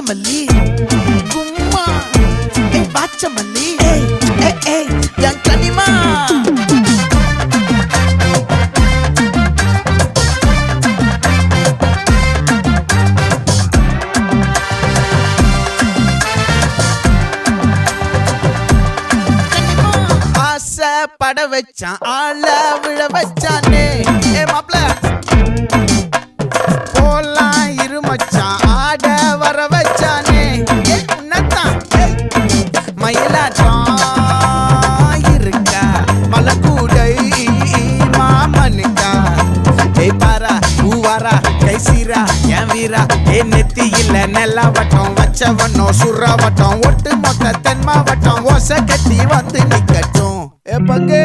வாச்சமல்லி கும்மா வாச்சமல்லி என் கனிமா பட வச்சான் ஆள விழ வச்சானே மாப்ள போலாம் இருமச்சான் ஆட வர வச்சானே உன்னத்தான் மயிலாட்டம் இருக்கா மலக்கூடை மாமனுக்கா பாரா பூவாரா கைசீரா என் வீரா நெத்தி இல்ல நெல்லா வட்டம் வச்சவனோ சுறா வட்டம் ஒட்டு மொத்த தென் மாவட்டம் ஓசை கட்டி வந்து நிக்கட்டும் பங்கே